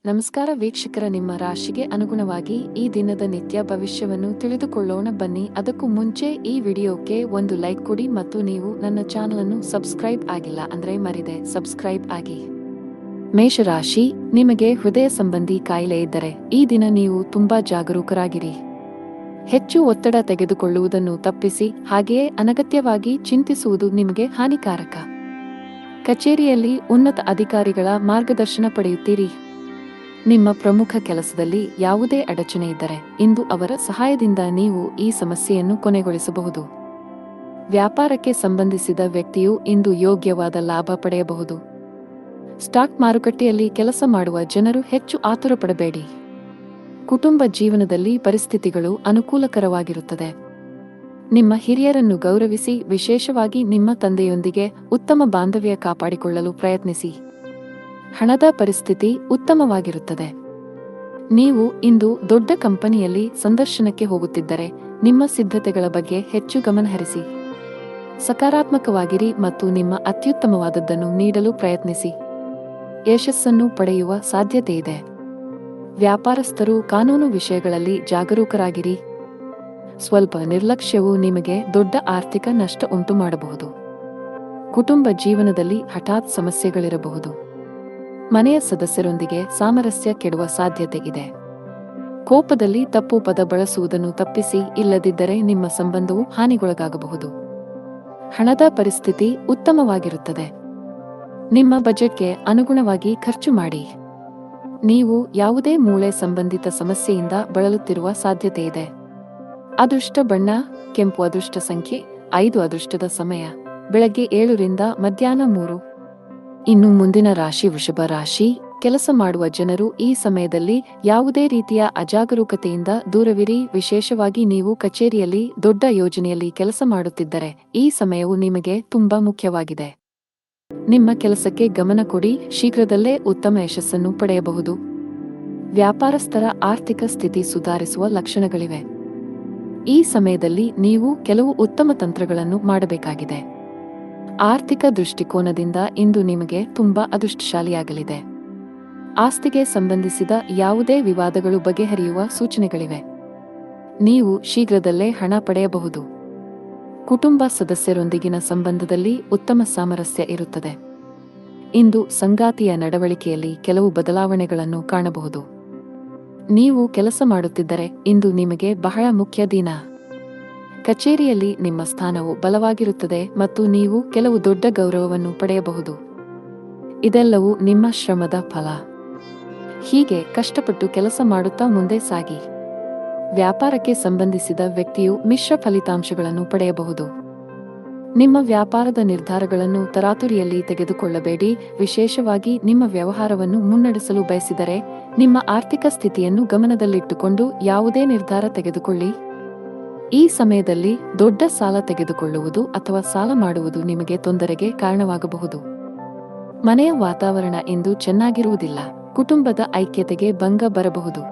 ನಮಸ್ಕಾರ ವೀಕ್ಷಕರ, ನಿಮ್ಮ ರಾಶಿಗೆ ಅನುಗುಣವಾಗಿ ಈ ದಿನದ ನಿತ್ಯ ಭವಿಷ್ಯವನ್ನು ತಿಳಿದುಕೊಳ್ಳೋಣ ಬನ್ನಿ. ಅದಕ್ಕೂ ಮುಂಚೆ ಈ ವಿಡಿಯೋಕ್ಕೆ ಒಂದು ಲೈಕ್ ಕೊಡಿ ಮತ್ತು ನೀವು ನನ್ನ ಚಾನಲ್ ಅನ್ನು ಸಬ್ಸ್ಕ್ರೈಬ್ ಆಗಿಲ್ಲ ಅಂದ್ರೆ ಮರಿದೆ ಸಬ್ಸ್ಕ್ರೈಬ್ ಆಗಿ. ಮೇಷರಾಶಿ, ನಿಮಗೆ ಹೃದಯ ಸಂಬಂಧಿ ಕಾಯಿಲೆ ಇದ್ದರೆ ಈ ದಿನ ನೀವು ತುಂಬಾ ಜಾಗರೂಕರಾಗಿರಿ. ಹೆಚ್ಚು ಒತ್ತಡ ತೆಗೆದುಕೊಳ್ಳುವುದನ್ನು ತಪ್ಪಿಸಿ, ಹಾಗೆಯೇ ಅನಗತ್ಯವಾಗಿ ಚಿಂತಿಸುವುದು ನಿಮಗೆ ಹಾನಿಕಾರಕ. ಕಚೇರಿಯಲ್ಲಿ ಉನ್ನತ ಅಧಿಕಾರಿಗಳ ಮಾರ್ಗದರ್ಶನ ಪಡೆಯುತ್ತೀರಿ. ನಿಮ್ಮ ಪ್ರಮುಖ ಕೆಲಸದಲ್ಲಿ ಯಾವುದೇ ಅಡಚಣೆ ಇದ್ದರೆ ಇಂದು ಅವರ ಸಹಾಯದಿಂದ ನೀವು ಈ ಸಮಸ್ಯೆಯನ್ನು ಕೊನೆಗೊಳಿಸಬಹುದು. ವ್ಯಾಪಾರಕ್ಕೆ ಸಂಬಂಧಿಸಿದ ವ್ಯಕ್ತಿಯು ಇಂದು ಯೋಗ್ಯವಾದ ಲಾಭ ಪಡೆಯಬಹುದು. ಸ್ಟಾಕ್ ಮಾರುಕಟ್ಟೆಯಲ್ಲಿ ಕೆಲಸ ಮಾಡುವ ಜನರು ಹೆಚ್ಚು ಆತುರಪಡಬೇಡಿ. ಕುಟುಂಬ ಜೀವನದಲ್ಲಿ ಪರಿಸ್ಥಿತಿಗಳು ಅನುಕೂಲಕರವಾಗಿರುತ್ತದೆ. ನಿಮ್ಮ ಹಿರಿಯರನ್ನು ಗೌರವಿಸಿ, ವಿಶೇಷವಾಗಿ ನಿಮ್ಮ ತಂದೆಯೊಂದಿಗೆ ಉತ್ತಮ ಬಾಂಧವ್ಯ ಕಾಪಾಡಿಕೊಳ್ಳಲು ಪ್ರಯತ್ನಿಸಿ. ಹಣದ ಪರಿಸ್ಥಿತಿ ಉತ್ತಮವಾಗಿರುತ್ತದೆ. ನೀವು ಇಂದು ದೊಡ್ಡ ಕಂಪನಿಯಲ್ಲಿ ಸಂದರ್ಶನಕ್ಕೆ ಹೋಗುತ್ತಿದ್ದರೆ ನಿಮ್ಮ ಸಿದ್ಧತೆಗಳ ಬಗ್ಗೆ ಹೆಚ್ಚು ಗಮನಹರಿಸಿ. ಸಕಾರಾತ್ಮಕವಾಗಿರಿ ಮತ್ತು ನಿಮ್ಮ ಅತ್ಯುತ್ತಮವಾದದ್ದನ್ನು ನೀಡಲು ಪ್ರಯತ್ನಿಸಿ. ಯಶಸ್ಸನ್ನು ಪಡೆಯುವ ಸಾಧ್ಯತೆಯಿದೆ. ವ್ಯಾಪಾರಸ್ಥರು ಕಾನೂನು ವಿಷಯಗಳಲ್ಲಿ ಜಾಗರೂಕರಾಗಿರಿ. ಸ್ವಲ್ಪ ನಿರ್ಲಕ್ಷ್ಯವು ನಿಮಗೆ ದೊಡ್ಡ ಆರ್ಥಿಕ ನಷ್ಟ ಉಂಟು ಮಾಡಬಹುದು. ಕುಟುಂಬ ಜೀವನದಲ್ಲಿ ಹಠಾತ್ ಸಮಸ್ಯೆಗಳಿರಬಹುದು. ಮನೆಯ ಸದಸ್ಯರೊಂದಿಗೆ ಸಾಮರಸ್ಯ ಕೆಡುವ ಸಾಧ್ಯತೆ ಇದೆ. ಕೋಪದಲ್ಲಿ ತಪ್ಪು ಪದ ಬಳಸುವುದನ್ನು ತಪ್ಪಿಸಿ, ಇಲ್ಲದಿದ್ದರೆ ನಿಮ್ಮ ಸಂಬಂಧವು ಹಾನಿಗೊಳಗಾಗಬಹುದು. ಹಣದ ಪರಿಸ್ಥಿತಿ ಉತ್ತಮವಾಗಿರುತ್ತದೆ. ನಿಮ್ಮ ಬಜೆಟ್ಗೆ ಅನುಗುಣವಾಗಿ ಖರ್ಚು ಮಾಡಿ. ನೀವು ಯಾವುದೇ ಮೂಳೆ ಸಂಬಂಧಿತ ಸಮಸ್ಯೆಯಿಂದ ಬಳಲುತ್ತಿರುವ ಸಾಧ್ಯತೆಯಿದೆ. ಅದೃಷ್ಟ ಬಣ್ಣ ಕೆಂಪು. ಅದೃಷ್ಟ ಸಂಖ್ಯೆ 5. ಅದೃಷ್ಟದ ಸಮಯ ಬೆಳಗ್ಗೆ 7 ರಿಂದ ಮಧ್ಯಾಹ್ನ 3. ಇನ್ನು ಮುಂದಿನ ರಾಶಿ ವೃಷಭ ರಾಶಿ. ಕೆಲಸ ಮಾಡುವ ಜನರು ಈ ಸಮಯದಲ್ಲಿ ಯಾವುದೇ ರೀತಿಯ ಅಜಾಗರೂಕತೆಯಿಂದ ದೂರವಿರಿ. ವಿಶೇಷವಾಗಿ ನೀವು ಕಚೇರಿಯಲ್ಲಿ ದೊಡ್ಡ ಯೋಜನೆಯಲ್ಲಿ ಕೆಲಸ ಮಾಡುತ್ತಿದ್ದರೆ ಈ ಸಮಯವು ನಿಮಗೆ ತುಂಬಾ ಮುಖ್ಯವಾಗಿದೆ. ನಿಮ್ಮ ಕೆಲಸಕ್ಕೆ ಗಮನ ಕೊಡಿ. ಶೀಘ್ರದಲ್ಲೇ ಉತ್ತಮ ಯಶಸ್ಸನ್ನು ಪಡೆಯಬಹುದು. ವ್ಯಾಪಾರಸ್ಥರ ಆರ್ಥಿಕ ಸ್ಥಿತಿ ಸುಧಾರಿಸುವ ಲಕ್ಷಣಗಳಿವೆ. ಈ ಸಮಯದಲ್ಲಿ ನೀವು ಕೆಲವು ಉತ್ತಮ ತಂತ್ರಗಳನ್ನು ಮಾಡಬೇಕಾಗಿದೆ. ಆರ್ಥಿಕ ದೃಷ್ಟಿಕೋನದಿಂದ ಇಂದು ನಿಮಗೆ ತುಂಬಾ ಅದೃಷ್ಟಶಾಲಿಯಾಗಲಿದೆ. ಆಸ್ತಿಗೆ ಸಂಬಂಧಿಸಿದ ಯಾವುದೇ ವಿವಾದಗಳು ಬಗೆಹರಿಯುವ ಸೂಚನೆಗಳಿವೆ. ನೀವು ಶೀಘ್ರದಲ್ಲೇ ಹಣ ಪಡೆಯಬಹುದು. ಕುಟುಂಬ ಸದಸ್ಯರೊಂದಿಗಿನ ಸಂಬಂಧದಲ್ಲಿ ಉತ್ತಮ ಸಾಮರಸ್ಯ ಇರುತ್ತದೆ. ಇಂದು ಸಂಗಾತಿಯ ನಡವಳಿಕೆಯಲ್ಲಿ ಕೆಲವು ಬದಲಾವಣೆಗಳನ್ನು ಕಾಣಬಹುದು. ನೀವು ಕೆಲಸ ಮಾಡುತ್ತಿದ್ದರೆ ಇಂದು ನಿಮಗೆ ಬಹಳ ಮುಖ್ಯ ದಿನ. ಕಚೇರಿಯಲ್ಲಿ ನಿಮ್ಮ ಸ್ಥಾನವು ಬಲವಾಗಿರುತ್ತದೆ ಮತ್ತು ನೀವು ಕೆಲವು ದೊಡ್ಡ ಗೌರವವನ್ನು ಪಡೆಯಬಹುದು. ಇದೆಲ್ಲವೂ ನಿಮ್ಮ ಶ್ರಮದ ಫಲ. ಹೀಗೆ ಕಷ್ಟಪಟ್ಟು ಕೆಲಸ ಮಾಡುತ್ತಾ ಮುಂದೆ ಸಾಗಿ. ವ್ಯಾಪಾರಕ್ಕೆ ಸಂಬಂಧಿಸಿದ ವ್ಯಕ್ತಿಯು ಮಿಶ್ರ ಫಲಿತಾಂಶಗಳನ್ನು ಪಡೆಯಬಹುದು. ನಿಮ್ಮ ವ್ಯಾಪಾರದ ನಿರ್ಧಾರಗಳನ್ನು ತರಾತುರಿಯಲ್ಲಿ ತೆಗೆದುಕೊಳ್ಳಬೇಡಿ. ವಿಶೇಷವಾಗಿ ನಿಮ್ಮ ವ್ಯವಹಾರವನ್ನು ಮುನ್ನಡೆಸಲು ಬಯಸಿದರೆ ನಿಮ್ಮ ಆರ್ಥಿಕ ಸ್ಥಿತಿಯನ್ನು ಗಮನದಲ್ಲಿಟ್ಟುಕೊಂಡು ಯಾವುದೇ ನಿರ್ಧಾರ ತೆಗೆದುಕೊಳ್ಳಿ. ಈ ಸಮಯದಲ್ಲಿ ದೊಡ್ಡ ಸಾಲ ತೆಗೆದುಕೊಳ್ಳುವುದು ಅಥವಾ ಸಾಲ ಮಾಡುವುದು ನಿಮಗೆ ತೊಂದರೆಗೆ ಕಾರಣವಾಗಬಹುದು. ಮನೆಯ ವಾತಾವರಣ ಇಂದು ಚೆನ್ನಾಗಿರುವುದಿಲ್ಲ. ಕುಟುಂಬದ ಐಕ್ಯತೆಗೆ ಭಂಗ ಬರಬಹುದು.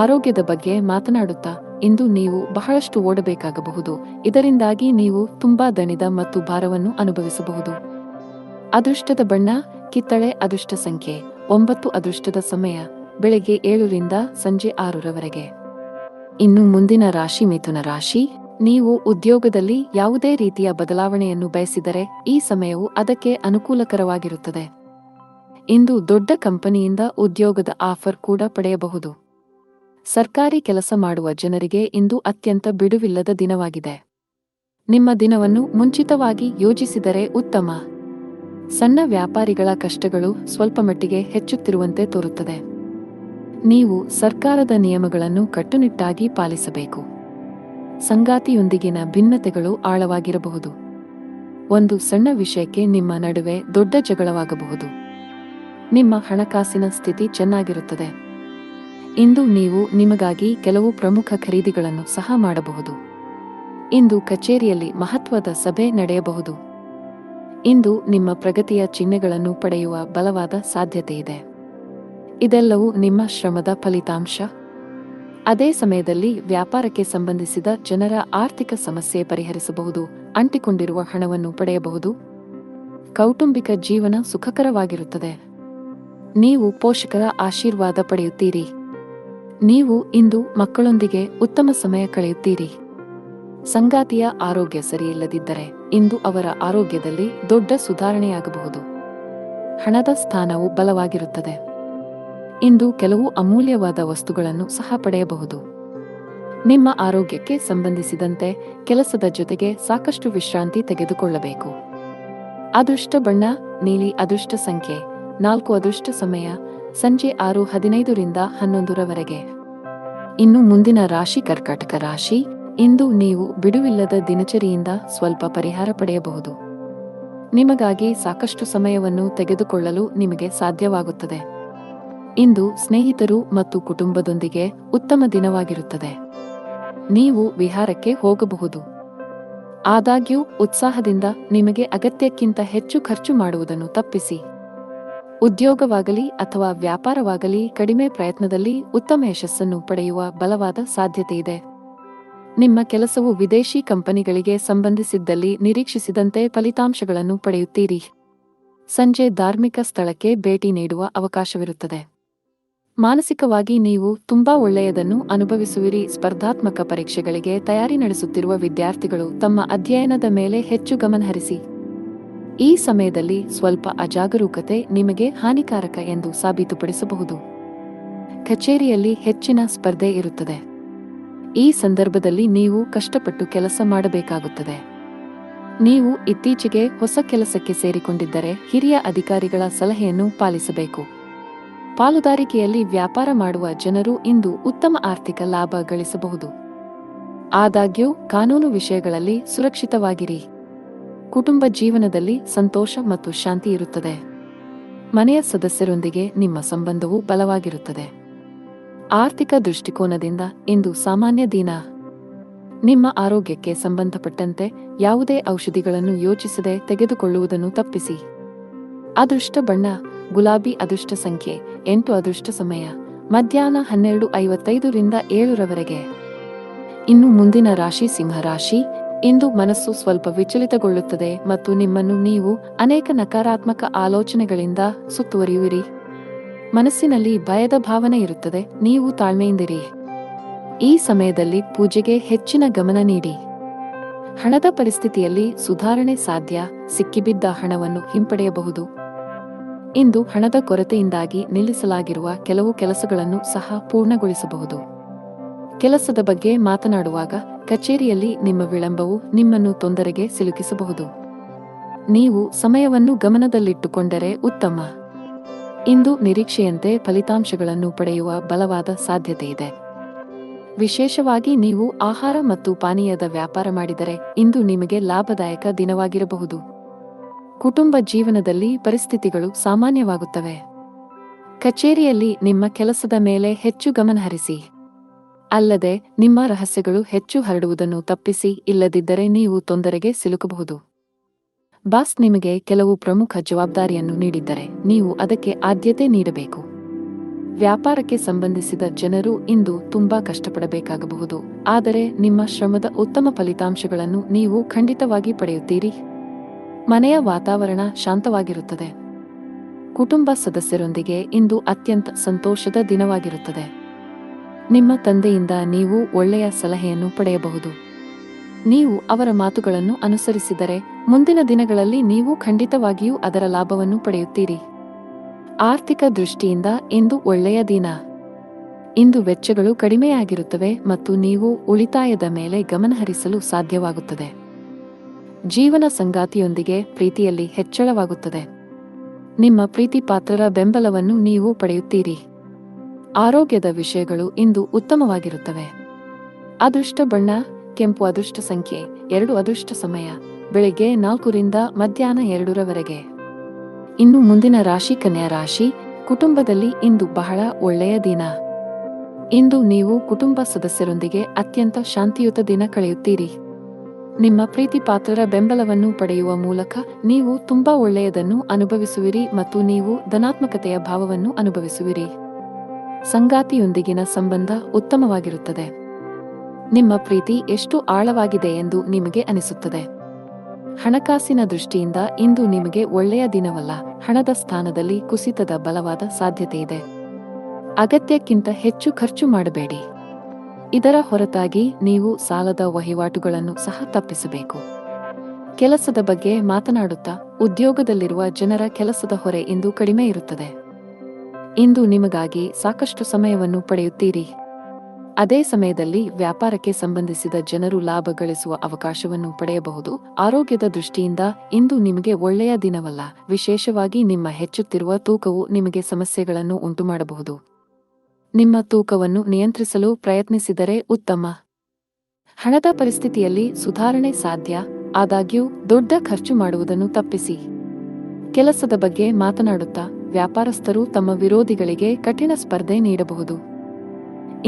ಆರೋಗ್ಯದ ಬಗ್ಗೆ ಮಾತನಾಡುತ್ತಾ ಇಂದು ನೀವು ಬಹಳಷ್ಟು ಓಡಬೇಕಾಗಬಹುದು. ಇದರಿಂದಾಗಿ ನೀವು ತುಂಬಾ ದಣಿದ ಮತ್ತು ಭಾರವನ್ನು ಅನುಭವಿಸಬಹುದು. ಅದೃಷ್ಟದ ಬಣ್ಣ ಕಿತ್ತಳೆ. ಅದೃಷ್ಟ ಸಂಖ್ಯೆ 9. ಅದೃಷ್ಟದ ಸಮಯ ಬೆಳಗ್ಗೆ 7 ರಿಂದ ಸಂಜೆ 6 ರವರೆಗೆ. ಇನ್ನು ಮುಂದಿನ ರಾಶಿ ಮಿಥುನ ರಾಶಿ. ನೀವು ಉದ್ಯೋಗದಲ್ಲಿ ಯಾವುದೇ ರೀತಿಯ ಬದಲಾವಣೆಯನ್ನು ಬಯಸಿದರೆ ಈ ಸಮಯವು ಅದಕ್ಕೆ ಅನುಕೂಲಕರವಾಗಿರುತ್ತದೆ. ಇಂದು ದೊಡ್ಡ ಕಂಪನಿಯಿಂದ ಉದ್ಯೋಗದ ಆಫರ್ ಕೂಡ ಪಡೆಯಬಹುದು. ಸರ್ಕಾರಿ ಕೆಲಸ ಮಾಡುವ ಜನರಿಗೆ ಇಂದು ಅತ್ಯಂತ ಬಿಡುವಿಲ್ಲದ ದಿನವಾಗಿದೆ. ನಿಮ್ಮ ದಿನವನ್ನು ಮುಂಚಿತವಾಗಿ ಯೋಜಿಸಿದರೆ ಉತ್ತಮ. ಸಣ್ಣ ವ್ಯಾಪಾರಿಗಳ ಕಷ್ಟಗಳು ಸ್ವಲ್ಪ ಮಟ್ಟಿಗೆ ಹೆಚ್ಚುತ್ತಿರುವಂತೆ ತೋರುತ್ತದೆ. ನೀವು ಸರ್ಕಾರದ ನಿಯಮಗಳನ್ನು ಕಟ್ಟುನಿಟ್ಟಾಗಿ ಪಾಲಿಸಬೇಕು. ಸಂಗಾತಿಯೊಂದಿಗಿನ ಭಿನ್ನತೆಗಳು ಆಳವಾಗಿರಬಹುದು. ಒಂದು ಸಣ್ಣ ವಿಷಯಕ್ಕೆ ನಿಮ್ಮ ನಡುವೆ ದೊಡ್ಡ ಜಗಳವಾಗಬಹುದು. ನಿಮ್ಮ ಹಣಕಾಸಿನ ಸ್ಥಿತಿ ಚೆನ್ನಾಗಿರುತ್ತದೆ. ಇಂದು ನೀವು ನಿಮಗಾಗಿ ಕೆಲವು ಪ್ರಮುಖ ಖರೀದಿಗಳನ್ನು ಸಹ ಮಾಡಬಹುದು. ಇಂದು ಕಚೇರಿಯಲ್ಲಿ ಮಹತ್ವದ ಸಭೆ ನಡೆಯಬಹುದು. ಇಂದು ನಿಮ್ಮ ಪ್ರಗತಿಯ ಚಿಹ್ನೆಗಳನ್ನು ಪಡೆಯುವ ಬಲವಾದ ಸಾಧ್ಯತೆಯಿದೆ. ಇದೆಲ್ಲವೂ ನಿಮ್ಮ ಶ್ರಮದ ಫಲಿತಾಂಶ. ಅದೇ ಸಮಯದಲ್ಲಿ ವ್ಯಾಪಾರಕ್ಕೆ ಸಂಬಂಧಿಸಿದ ಜನರ ಆರ್ಥಿಕ ಸಮಸ್ಯೆ ಪರಿಹರಿಸಬಹುದು. ಅಂಟಿಕೊಂಡಿರುವ ಹಣವನ್ನು ಪಡೆಯಬಹುದು. ಕೌಟುಂಬಿಕ ಜೀವನ ಸುಖಕರವಾಗಿರುತ್ತದೆ. ನೀವು ಪೋಷಕರ ಆಶೀರ್ವಾದ ಪಡೆಯುತ್ತೀರಿ. ನೀವು ಇಂದು ಮಕ್ಕಳೊಂದಿಗೆ ಉತ್ತಮ ಸಮಯ ಕಳೆಯುತ್ತೀರಿ. ಸಂಗಾತಿಯ ಆರೋಗ್ಯ ಸರಿಯಿಲ್ಲದಿದ್ದರೆ ಇಂದು ಅವರ ಆರೋಗ್ಯದಲ್ಲಿ ದೊಡ್ಡ ಸುಧಾರಣೆಯಾಗಬಹುದು. ಹಣದ ಸ್ಥಾನವು ಬಲವಾಗಿರುತ್ತದೆ. ಇಂದು ಕೆಲವು ಅಮೂಲ್ಯವಾದ ವಸ್ತುಗಳನ್ನು ಸಹ ಪಡೆಯಬಹುದು. ನಿಮ್ಮ ಆರೋಗ್ಯಕ್ಕೆ ಸಂಬಂಧಿಸಿದಂತೆ ಕೆಲಸದ ಜೊತೆಗೆ ಸಾಕಷ್ಟು ವಿಶ್ರಾಂತಿ ತೆಗೆದುಕೊಳ್ಳಬೇಕು. ಅದೃಷ್ಟ ಬಣ್ಣ ನೀಲಿ. ಅದೃಷ್ಟ ಸಂಖ್ಯೆ 4. ಅದೃಷ್ಟ ಸಮಯ ಸಂಜೆ 6:15 ರಿಂದ 11 ಇನ್ನು ಮುಂದಿನ ರಾಶಿ ಕರ್ಕಾಟಕ ರಾಶಿ. ಇಂದು ನೀವು ಬಿಡುವಿಲ್ಲದ ದಿನಚರಿಯಿಂದ ಸ್ವಲ್ಪ ಪರಿಹಾರ ಪಡೆಯಬಹುದು. ನಿಮಗಾಗಿ ಸಾಕಷ್ಟು ಸಮಯವನ್ನು ತೆಗೆದುಕೊಳ್ಳಲು ನಿಮಗೆ ಸಾಧ್ಯವಾಗುತ್ತದೆ. ಇಂದು ಸ್ನೇಹಿತರು ಮತ್ತು ಕುಟುಂಬದೊಂದಿಗೆ ಉತ್ತಮ ದಿನವಾಗಿರುತ್ತದೆ. ನೀವು ವಿಹಾರಕ್ಕೆ ಹೋಗಬಹುದು. ಆದಾಗ್ಯೂ ಉತ್ಸಾಹದಿಂದ ನಿಮಗೆ ಅಗತ್ಯಕ್ಕಿಂತ ಹೆಚ್ಚು ಖರ್ಚು ಮಾಡುವುದನ್ನು ತಪ್ಪಿಸಿ. ಉದ್ಯೋಗವಾಗಲಿ ಅಥವಾ ವ್ಯಾಪಾರವಾಗಲಿ ಕಡಿಮೆ ಪ್ರಯತ್ನದಲ್ಲಿ ಉತ್ತಮ ಯಶಸ್ಸನ್ನು ಪಡೆಯುವ ಬಲವಾದ ಸಾಧ್ಯತೆಯಿದೆ. ನಿಮ್ಮ ಕೆಲಸವು ವಿದೇಶಿ ಕಂಪನಿಗಳಿಗೆ ಸಂಬಂಧಿಸಿದ್ದಲ್ಲಿ ನಿರೀಕ್ಷಿಸಿದಂತೆ ಫಲಿತಾಂಶಗಳನ್ನು ಪಡೆಯುತ್ತೀರಿ. ಸಂಜೆ ಧಾರ್ಮಿಕ ಸ್ಥಳಕ್ಕೆ ಭೇಟಿ ನೀಡುವ ಅವಕಾಶವಿರುತ್ತದೆ. ಮಾನಸಿಕವಾಗಿ ನೀವು ತುಂಬಾ ಒಳ್ಳೆಯದನ್ನು ಅನುಭವಿಸುವಿರಿ. ಸ್ಪರ್ಧಾತ್ಮಕ ಪರೀಕ್ಷೆಗಳಿಗೆ ತಯಾರಿ ನಡೆಸುತ್ತಿರುವ ವಿದ್ಯಾರ್ಥಿಗಳು ತಮ್ಮ ಅಧ್ಯಯನದ ಮೇಲೆ ಹೆಚ್ಚು ಗಮನಹರಿಸಿ. ಈ ಸಮಯದಲ್ಲಿ ಸ್ವಲ್ಪ ಅಜಾಗರೂಕತೆ ನಿಮಗೆ ಹಾನಿಕಾರಕ ಎಂದು ಸಾಬೀತುಪಡಿಸಬಹುದು. ಕಚೇರಿಯಲ್ಲಿ ಹೆಚ್ಚಿನ ಸ್ಪರ್ಧೆ ಇರುತ್ತದೆ. ಈ ಸಂದರ್ಭದಲ್ಲಿ ನೀವು ಕಷ್ಟಪಟ್ಟು ಕೆಲಸ ಮಾಡಬೇಕಾಗುತ್ತದೆ. ನೀವು ಇತ್ತೀಚೆಗೆ ಹೊಸ ಕೆಲಸಕ್ಕೆ ಸೇರಿಕೊಂಡಿದ್ದರೆ ಹಿರಿಯ ಅಧಿಕಾರಿಗಳ ಸಲಹೆಯನ್ನು ಪಾಲಿಸಬೇಕು. ಪಾಲುದಾರಿಕೆಯಲ್ಲಿ ವ್ಯಾಪಾರ ಮಾಡುವ ಜನರು ಇಂದು ಉತ್ತಮ ಆರ್ಥಿಕ ಲಾಭ ಗಳಿಸಬಹುದು. ಆದಾಗ್ಯೂ ಕಾನೂನು ವಿಷಯಗಳಲ್ಲಿ ಸುರಕ್ಷಿತವಾಗಿರಿ. ಕುಟುಂಬ ಜೀವನದಲ್ಲಿ ಸಂತೋಷ ಮತ್ತು ಶಾಂತಿ ಇರುತ್ತದೆ. ಮನೆಯ ಸದಸ್ಯರೊಂದಿಗೆ ನಿಮ್ಮ ಸಂಬಂಧವು ಬಲವಾಗಿರುತ್ತದೆ. ಆರ್ಥಿಕ ದೃಷ್ಟಿಕೋನದಿಂದ ಇಂದು ಸಾಮಾನ್ಯ ದಿನ. ನಿಮ್ಮ ಆರೋಗ್ಯಕ್ಕೆ ಸಂಬಂಧಪಟ್ಟಂತೆ ಯಾವುದೇ ಔಷಧಿಗಳನ್ನು ಯೋಚಿಸದೆ ತೆಗೆದುಕೊಳ್ಳುವುದನ್ನು ತಪ್ಪಿಸಿ. ಅದೃಷ್ಟ ಬಣ್ಣ ಗುಲಾಬಿ. ಅದೃಷ್ಟ ಸಂಖ್ಯೆ 8. ಅದೃಷ್ಟ ಸಮಯ ಮಧ್ಯಾಹ್ನ 12:55 ರಿಂದ 7 ಇನ್ನು ಮುಂದಿನ ರಾಶಿ ಸಿಂಹರಾಶಿ. ಇಂದು ಮನಸ್ಸು ಸ್ವಲ್ಪ ವಿಚಲಿತಗೊಳ್ಳುತ್ತದೆ ಮತ್ತು ನಿಮ್ಮನ್ನು ನೀವು ಅನೇಕ ನಕಾರಾತ್ಮಕ ಆಲೋಚನೆಗಳಿಂದ ಸುತ್ತುವರಿಯುವಿರಿ. ಮನಸ್ಸಿನಲ್ಲಿ ಭಯದ ಭಾವನೆ ಇರುತ್ತದೆ. ನೀವು ತಾಳ್ಮೆಯಿಂದಿರಿ. ಈ ಸಮಯದಲ್ಲಿ ಪೂಜೆಗೆ ಹೆಚ್ಚಿನ ಗಮನ ನೀಡಿ. ಹಣದ ಪರಿಸ್ಥಿತಿಯಲ್ಲಿ ಸುಧಾರಣೆ ಸಾಧ್ಯ. ಸಿಕ್ಕಿಬಿದ್ದ ಹಣವನ್ನು ಹಿಂಪಡೆಯಬಹುದು. ಇಂದು ಹಣದ ಕೊರತೆಯಿಂದಾಗಿ ನಿಲ್ಲಿಸಲಾಗಿರುವ ಕೆಲವು ಕೆಲಸಗಳನ್ನು ಸಹ ಪೂರ್ಣಗೊಳಿಸಬಹುದು. ಕೆಲಸದ ಬಗ್ಗೆ ಮಾತನಾಡುವಾಗ ಕಚೇರಿಯಲ್ಲಿ ನಿಮ್ಮ ವಿಳಂಬವು ನಿಮ್ಮನ್ನು ತೊಂದರೆಗೆ ಸಿಲುಕಿಸಬಹುದು. ನೀವು ಸಮಯವನ್ನು ಗಮನದಲ್ಲಿಟ್ಟುಕೊಂಡರೆ ಉತ್ತಮ. ಇಂದು ನಿರೀಕ್ಷೆಯಂತೆ ಫಲಿತಾಂಶಗಳನ್ನು ಪಡೆಯುವ ಬಲವಾದ ಸಾಧ್ಯತೆಯಿದೆ. ವಿಶೇಷವಾಗಿ ನೀವು ಆಹಾರ ಮತ್ತು ಪಾನೀಯದ ವ್ಯಾಪಾರ ಮಾಡಿದರೆ ಇಂದು ನಿಮಗೆ ಲಾಭದಾಯಕ ದಿನವಾಗಿರಬಹುದು. ಕುಟುಂಬ ಜೀವನದಲ್ಲಿ ಪರಿಸ್ಥಿತಿಗಳು ಸಾಮಾನ್ಯವಾಗುತ್ತವೆ. ಕಚೇರಿಯಲ್ಲಿ ನಿಮ್ಮ ಕೆಲಸದ ಮೇಲೆ ಹೆಚ್ಚು ಗಮನಹರಿಸಿ. ಅಲ್ಲದೆ ನಿಮ್ಮ ರಹಸ್ಯಗಳು ಹೆಚ್ಚು ಹರಡುವುದನ್ನು ತಪ್ಪಿಸಿ. ಇಲ್ಲದಿದ್ದರೆ ನೀವು ತೊಂದರೆಗೆ ಸಿಲುಕಬಹುದು. ಬಾಸ್ ನಿಮಗೆ ಕೆಲವು ಪ್ರಮುಖ ಜವಾಬ್ದಾರಿಯನ್ನು ನೀಡಿದ್ದರೆ ನೀವು ಅದಕ್ಕೆ ಆದ್ಯತೆ ನೀಡಬೇಕು. ವ್ಯಾಪಾರಕ್ಕೆ ಸಂಬಂಧಿಸಿದ ಜನರು ಇಂದು ತುಂಬಾ ಕಷ್ಟಪಡಬೇಕಾಗಬಹುದು. ಆದರೆ ನಿಮ್ಮ ಶ್ರಮದ ಉತ್ತಮ ಫಲಿತಾಂಶಗಳನ್ನು ನೀವು ಖಂಡಿತವಾಗಿ ಪಡೆಯುತ್ತೀರಿ. ಮನೆಯ ವಾತಾವರಣ ಶಾಂತವಾಗಿರುತ್ತದೆ. ಕುಟುಂಬ ಸದಸ್ಯರೊಂದಿಗೆ ಇಂದು ಅತ್ಯಂತ ಸಂತೋಷದ ದಿನವಾಗಿರುತ್ತದೆ. ನಿಮ್ಮ ತಂದೆಯಿಂದ ನೀವು ಒಳ್ಳೆಯ ಸಲಹೆಯನ್ನು ಪಡೆಯಬಹುದು. ನೀವು ಅವರ ಮಾತುಗಳನ್ನು ಅನುಸರಿಸಿದರೆ ಮುಂದಿನ ದಿನಗಳಲ್ಲಿ ನೀವು ಖಂಡಿತವಾಗಿಯೂ ಅದರ ಲಾಭವನ್ನು ಪಡೆಯುತ್ತೀರಿ. ಆರ್ಥಿಕ ದೃಷ್ಟಿಯಿಂದ ಇಂದು ಒಳ್ಳೆಯ ದಿನ. ಇಂದು ವೆಚ್ಚಗಳು ಕಡಿಮೆಯಾಗಿರುತ್ತವೆ ಮತ್ತು ನೀವು ಉಳಿತಾಯದ ಮೇಲೆ ಗಮನಹರಿಸಲು ಸಾಧ್ಯವಾಗುತ್ತದೆ. ಜೀವನ ಸಂಗಾತಿಯೊಂದಿಗೆ ಪ್ರೀತಿಯಲ್ಲಿ ಹೆಚ್ಚಳವಾಗುತ್ತದೆ. ನಿಮ್ಮ ಪ್ರೀತಿಪಾತ್ರರ ಬೆಂಬಲವನ್ನು ನೀವು ಪಡೆಯುತ್ತೀರಿ. ಆರೋಗ್ಯದ ವಿಷಯಗಳು ಇಂದು ಉತ್ತಮವಾಗಿರುತ್ತವೆ. ಅದೃಷ್ಟ ಬಣ್ಣ ಕೆಂಪು. ಅದೃಷ್ಟ ಸಂಖ್ಯೆ 2. ಅದೃಷ್ಟ ಸಮಯ ಬೆಳಿಗ್ಗೆ 4 ರಿಂದ ಮಧ್ಯಾಹ್ನ 2 ಇನ್ನು ಮುಂದಿನ ರಾಶಿ ಕನ್ಯಾ ರಾಶಿ. ಕುಟುಂಬದಲ್ಲಿ ಇಂದು ಬಹಳ ಒಳ್ಳೆಯ ದಿನ. ಇಂದು ನೀವು ಕುಟುಂಬ ಸದಸ್ಯರೊಂದಿಗೆ ಅತ್ಯಂತ ಶಾಂತಿಯುತ ದಿನ ಕಳೆಯುತ್ತೀರಿ. ನಿಮ್ಮ ಪ್ರೀತಿಪಾತ್ರರ ಬೆಂಬಲವನ್ನು ಪಡೆಯುವ ಮೂಲಕ ನೀವು ತುಂಬಾ ಒಳ್ಳೆಯದನ್ನು ಅನುಭವಿಸುವಿರಿ ಮತ್ತು ನೀವು ಧನಾತ್ಮಕತೆಯ ಭಾವವನ್ನು ಅನುಭವಿಸುವಿರಿ. ಸಂಗಾತಿಯೊಂದಿಗಿನ ಸಂಬಂಧ ಉತ್ತಮವಾಗಿರುತ್ತದೆ. ನಿಮ್ಮ ಪ್ರೀತಿ ಎಷ್ಟು ಆಳವಾಗಿದೆ ಎಂದು ನಿಮಗೆ ಅನಿಸುತ್ತದೆ. ಹಣಕಾಸಿನ ದೃಷ್ಟಿಯಿಂದ ಇಂದು ನಿಮಗೆ ಒಳ್ಳೆಯ ದಿನವಲ್ಲ. ಹಣದ ಸ್ಥಾನದಲ್ಲಿ ಕುಸಿತದ ಬಲವಾದ ಸಾಧ್ಯತೆ ಇದೆ. ಅಗತ್ಯಕ್ಕಿಂತ ಹೆಚ್ಚು ಖರ್ಚು ಮಾಡಬೇಡಿ. ಇದರ ಹೊರತಾಗಿ ನೀವು ಸಾಲದ ವಹಿವಾಟುಗಳನ್ನು ಸಹ ತಪ್ಪಿಸಬೇಕು. ಕೆಲಸದ ಬಗ್ಗೆ ಮಾತನಾಡುತ್ತಾ, ಉದ್ಯೋಗದಲ್ಲಿರುವ ಜನರ ಕೆಲಸದ ಹೊರೆ ಇಂದು ಕಡಿಮೆ ಇರುತ್ತದೆ. ಇಂದು ನಿಮಗಾಗಿ ಸಾಕಷ್ಟು ಸಮಯವನ್ನು ಪಡೆಯುತ್ತೀರಿ. ಅದೇ ಸಮಯದಲ್ಲಿ ವ್ಯಾಪಾರಕ್ಕೆ ಸಂಬಂಧಿಸಿದ ಜನರು ಲಾಭ ಗಳಿಸುವ ಅವಕಾಶವನ್ನು ಪಡೆಯಬಹುದು. ಆರೋಗ್ಯದ ದೃಷ್ಟಿಯಿಂದ ಇಂದು ನಿಮಗೆ ಒಳ್ಳೆಯ ದಿನವಲ್ಲ. ವಿಶೇಷವಾಗಿ ನಿಮ್ಮ ಹೆಚ್ಚುತ್ತಿರುವ ತೂಕವು ನಿಮಗೆ ಸಮಸ್ಯೆಗಳನ್ನು ಉಂಟುಮಾಡಬಹುದು. ನಿಮ್ಮ ತೂಕವನ್ನು ನಿಯಂತ್ರಿಸಲು ಪ್ರಯತ್ನಿಸಿದರೆ ಉತ್ತಮ. ಹಣದ ಪರಿಸ್ಥಿತಿಯಲ್ಲಿ ಸುಧಾರಣೆ ಸಾಧ್ಯ. ಆದಾಗ್ಯೂ ದೊಡ್ಡ ಖರ್ಚು ಮಾಡುವುದನ್ನು ತಪ್ಪಿಸಿ. ಕೆಲಸದ ಬಗ್ಗೆ ಮಾತನಾಡುತ್ತಾ, ವ್ಯಾಪಾರಸ್ಥರು ತಮ್ಮ ವಿರೋಧಿಗಳಿಗೆ ಕಠಿಣ ಸ್ಪರ್ಧೆ ನೀಡಬಹುದು.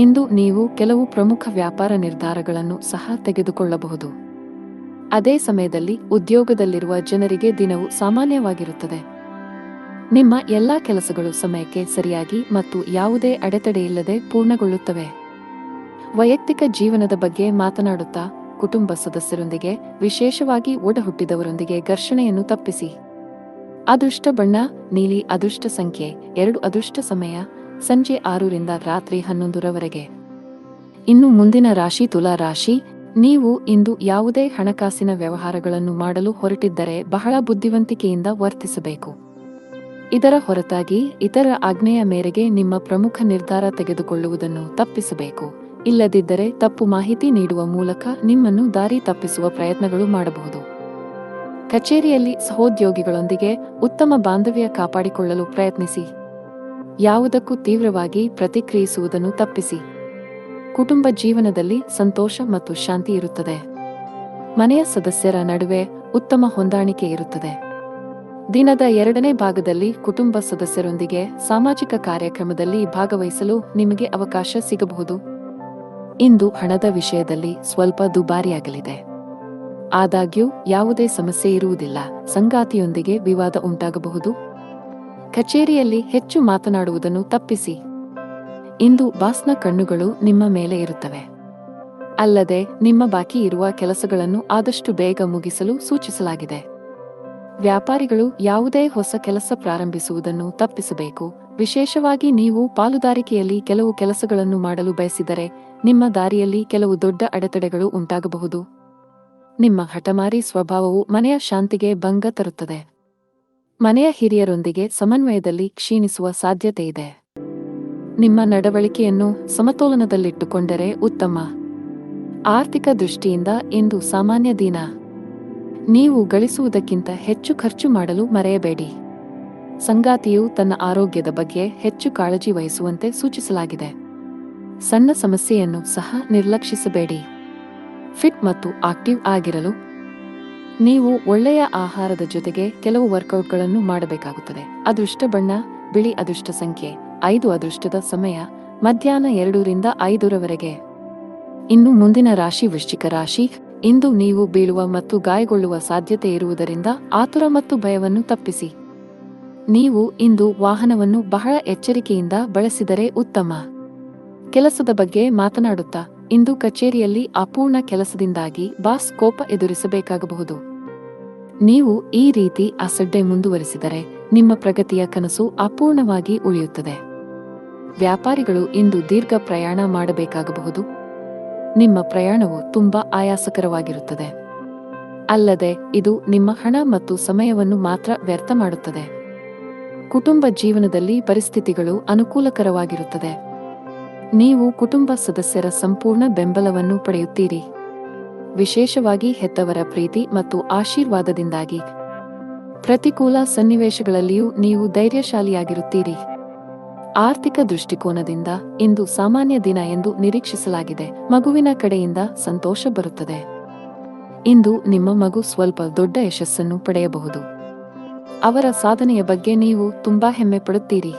ಇಂದು ನೀವು ಕೆಲವು ಪ್ರಮುಖ ವ್ಯಾಪಾರ ನಿರ್ಧಾರಗಳನ್ನು ಸಹ ತೆಗೆದುಕೊಳ್ಳಬಹುದು. ಅದೇ ಸಮಯದಲ್ಲಿ ಉದ್ಯೋಗದಲ್ಲಿರುವ ಜನರಿಗೆ ದಿನವು ಸಾಮಾನ್ಯವಾಗಿರುತ್ತದೆ. ನಿಮ್ಮ ಎಲ್ಲಾ ಕೆಲಸಗಳು ಸಮಯಕ್ಕೆ ಸರಿಯಾಗಿ ಮತ್ತು ಯಾವುದೇ ಅಡೆತಡೆಯಿಲ್ಲದೆ ಪೂರ್ಣಗೊಳ್ಳುತ್ತವೆ. ವೈಯಕ್ತಿಕ ಜೀವನದ ಬಗ್ಗೆ ಮಾತನಾಡುತ್ತಾ, ಕುಟುಂಬ ಸದಸ್ಯರೊಂದಿಗೆ, ವಿಶೇಷವಾಗಿ ಒಡಹುಟ್ಟಿದವರೊಂದಿಗೆ ಘರ್ಷಣೆಯನ್ನು ತಪ್ಪಿಸಿ. ಅದೃಷ್ಟ ಬಣ್ಣ ನೀಲಿ. ಅದೃಷ್ಟ ಸಂಖ್ಯೆ 2. ಅದೃಷ್ಟ ಸಮಯ ಸಂಜೆ 6 ರಿಂದ ರಾತ್ರಿ 11 ರವರೆಗೆ. ಇನ್ನು ಮುಂದಿನ ರಾಶಿ ತುಲಾ ರಾಶಿ. ನೀವು ಇಂದು ಯಾವುದೇ ಹಣಕಾಸಿನ ವ್ಯವಹಾರಗಳನ್ನು ಮಾಡಲು ಹೊರಟಿದ್ದರೆ ಬಹಳ ಬುದ್ಧಿವಂತಿಕೆಯಿಂದ ವರ್ತಿಸಬೇಕು. ಇದರ ಹೊರತಾಗಿ ಇತರ ಆಜ್ಞೆಯ ಮೇರೆಗೆ ನಿಮ್ಮ ಪ್ರಮುಖ ನಿರ್ಧಾರ ತೆಗೆದುಕೊಳ್ಳುವುದನ್ನು ತಪ್ಪಿಸಬೇಕು. ಇಲ್ಲದಿದ್ದರೆ ತಪ್ಪು ಮಾಹಿತಿ ನೀಡುವ ಮೂಲಕ ನಿಮ್ಮನ್ನು ದಾರಿ ತಪ್ಪಿಸುವ ಪ್ರಯತ್ನಗಳು ಮಾಡಬಹುದು. ಕಚೇರಿಯಲ್ಲಿ ಸಹೋದ್ಯೋಗಿಗಳೊಂದಿಗೆ ಉತ್ತಮ ಬಾಂಧವ್ಯ ಕಾಪಾಡಿಕೊಳ್ಳಲು ಪ್ರಯತ್ನಿಸಿ. ಯಾವುದಕ್ಕೂ ತೀವ್ರವಾಗಿ ಪ್ರತಿಕ್ರಿಯಿಸುವುದನ್ನು ತಪ್ಪಿಸಿ. ಕುಟುಂಬ ಜೀವನದಲ್ಲಿ ಸಂತೋಷ ಮತ್ತು ಶಾಂತಿ ಇರುತ್ತದೆ. ಮನೆಯ ಸದಸ್ಯರ ನಡುವೆ ಉತ್ತಮ ಹೊಂದಾಣಿಕೆ ಇರುತ್ತದೆ. ದಿನದ 2ನೇ ಭಾಗದಲ್ಲಿ ಕುಟುಂಬ ಸದಸ್ಯರೊಂದಿಗೆ ಸಾಮಾಜಿಕ ಕಾರ್ಯಕ್ರಮದಲ್ಲಿ ಭಾಗವಹಿಸಲು ನಿಮಗೆ ಅವಕಾಶ ಸಿಗಬಹುದು. ಇಂದು ಹಣದ ವಿಷಯದಲ್ಲಿ ಸ್ವಲ್ಪ ದುಬಾರಿಯಾಗಲಿದೆ. ಆದಾಗ್ಯೂ ಯಾವುದೇ ಸಮಸ್ಯೆ ಇರುವುದಿಲ್ಲ. ಸಂಗಾತಿಯೊಂದಿಗೆ ವಿವಾದ ಉಂಟಾಗಬಹುದು. ಕಚೇರಿಯಲ್ಲಿ ಹೆಚ್ಚು ಮಾತನಾಡುವುದನ್ನು ತಪ್ಪಿಸಿ. ಇಂದು ಬಾಸ್ನ ಕಣ್ಣುಗಳು ನಿಮ್ಮ ಮೇಲೆ ಇರುತ್ತವೆ. ಅಲ್ಲದೆ ನಿಮ್ಮ ಬಾಕಿ ಇರುವ ಕೆಲಸಗಳನ್ನು ಆದಷ್ಟು ಬೇಗ ಮುಗಿಸಲು ಸೂಚಿಸಲಾಗಿದೆ. ವ್ಯಾಪಾರಿಗಳು ಯಾವುದೇ ಹೊಸ ಕೆಲಸ ಪ್ರಾರಂಭಿಸುವುದನ್ನು ತಪ್ಪಿಸಬೇಕು. ವಿಶೇಷವಾಗಿ ನೀವು ಪಾಲುದಾರಿಕೆಯಲ್ಲಿ ಕೆಲವು ಕೆಲಸಗಳನ್ನು ಮಾಡಲು ಬಯಸಿದರೆ ನಿಮ್ಮ ದಾರಿಯಲ್ಲಿ ಕೆಲವು ದೊಡ್ಡ ಅಡೆತಡೆಗಳು ಉಂಟಾಗಬಹುದು. ನಿಮ್ಮ ಹಠಮಾರಿ ಸ್ವಭಾವವು ಮನೆಯ ಶಾಂತಿಗೆ ಭಂಗ ತರುತ್ತದೆ. ಮನೆಯ ಹಿರಿಯರೊಂದಿಗೆ ಸಮನ್ವಯದಲ್ಲಿ ಕ್ಷೀಣಿಸುವ ಸಾಧ್ಯತೆ ಇದೆ. ನಿಮ್ಮ ನಡವಳಿಕೆಯನ್ನು ಸಮತೋಲನದಲ್ಲಿಟ್ಟುಕೊಂಡರೆ ಉತ್ತಮ. ಆರ್ಥಿಕ ದೃಷ್ಟಿಯಿಂದ ಇಂದು ಸಾಮಾನ್ಯ ದಿನ. ನೀವು ಗಳಿಸುವುದಕ್ಕಿಂತ ಹೆಚ್ಚು ಖರ್ಚು ಮಾಡಲು ಮರೆಯಬೇಡಿ. ಸಂಗಾತಿಯು ತನ್ನ ಆರೋಗ್ಯದ ಬಗ್ಗೆ ಹೆಚ್ಚು ಕಾಳಜಿ ವಹಿಸುವಂತೆ ಸೂಚಿಸಲಾಗಿದೆ. ಸಣ್ಣ ಸಮಸ್ಯೆಯನ್ನು ಸಹ ನಿರ್ಲಕ್ಷಿಸಬೇಡಿ. ಫಿಟ್ ಮತ್ತು ಆಕ್ಟಿವ್ ಆಗಿರಲು ನೀವು ಒಳ್ಳೆಯ ಆಹಾರದ ಜೊತೆಗೆ ಕೆಲವು ವರ್ಕೌಟ್ಗಳನ್ನು ಮಾಡಬೇಕಾಗುತ್ತದೆ. ಅದೃಷ್ಟ ಬಣ್ಣ ಬಿಳಿ. ಅದೃಷ್ಟ ಸಂಖ್ಯೆ 5. ಅದೃಷ್ಟದ ಸಮಯ ಮಧ್ಯಾಹ್ನ 2 ರಿಂದ 5 ರವರೆಗೆ. ಇನ್ನು ಮುಂದಿನ ರಾಶಿ ವೃಶ್ಚಿಕ ರಾಶಿ. ಇಂದು ನೀವು ಬೀಳುವ ಮತ್ತು ಗಾಯಗೊಳ್ಳುವ ಸಾಧ್ಯತೆ ಇರುವುದರಿಂದ ಆತುರ ಮತ್ತು ಭಯವನ್ನು ತಪ್ಪಿಸಿ. ನೀವು ಇಂದು ವಾಹನವನ್ನು ಬಹಳ ಎಚ್ಚರಿಕೆಯಿಂದ ಬಳಸಿದರೆ ಉತ್ತಮ. ಕೆಲಸದ ಬಗ್ಗೆ ಮಾತನಾಡುತ್ತಾ, ಇಂದು ಕಚೇರಿಯಲ್ಲಿ ಅಪೂರ್ಣ ಕೆಲಸದಿಂದಾಗಿ ಬಾಸ್ ಕೋಪ ಎದುರಿಸಬೇಕಾಗಬಹುದು. ನೀವು ಈ ರೀತಿ ಅಸಡ್ಡೆ ಮುಂದುವರಿಸಿದರೆ ನಿಮ್ಮ ಪ್ರಗತಿಯ ಕನಸು ಅಪೂರ್ಣವಾಗಿ ಉಳಿಯುತ್ತದೆ. ವ್ಯಾಪಾರಿಗಳು ಇಂದು ದೀರ್ಘ ಪ್ರಯಾಣ ಮಾಡಬೇಕಾಗಬಹುದು. ನಿಮ್ಮ ಪ್ರಯಾಣವು ತುಂಬಾ ಆಯಾಸಕರವಾಗಿರುತ್ತದೆ. ಅಲ್ಲದೆ ಇದು ನಿಮ್ಮ ಹಣ ಮತ್ತು ಸಮಯವನ್ನು ಮಾತ್ರ ವ್ಯರ್ಥ ಮಾಡುತ್ತದೆ. ಕುಟುಂಬ ಜೀವನದಲ್ಲಿ ಪರಿಸ್ಥಿತಿಗಳು ಅನುಕೂಲಕರವಾಗಿರುತ್ತದೆ. ನೀವು ಕುಟುಂಬ ಸದಸ್ಯರ ಸಂಪೂರ್ಣ ಬೆಂಬಲವನ್ನು ಪಡೆಯುತ್ತೀರಿ. ವಿಶೇಷವಾಗಿ ಹೆತ್ತವರ ಪ್ರೀತಿ ಮತ್ತು ಆಶೀರ್ವಾದದಿಂದಾಗಿ. ಪ್ರತಿಕೂಲ ಸನ್ನಿವೇಶಗಳಲ್ಲಿಯೂ ನೀವು ಧೈರ್ಯಶಾಲಿಯಾಗಿರುತ್ತೀರಿ. ಆರ್ಥಿಕ ದೃಷ್ಟಿಕೋನದಿಂದ ಇಂದು ಸಾಮಾನ್ಯ ದಿನ ಎಂದು ನಿರೀಕ್ಷಿಸಲಾಗಿದೆ. ಮಗುವಿನ ಕಡೆಯಿಂದ ಸಂತೋಷ ಬರುತ್ತದೆ. ಇಂದು ನಿಮ್ಮ ಮಗು ಸ್ವಲ್ಪ ದೊಡ್ಡ ಯಶಸ್ಸನ್ನು ಪಡೆಯಬಹುದು. ಅವರ ಸಾಧನೆಯ ಬಗ್ಗೆ ನೀವು ತುಂಬಾ ಹೆಮ್ಮೆ ಪಡುತ್ತೀರಿ.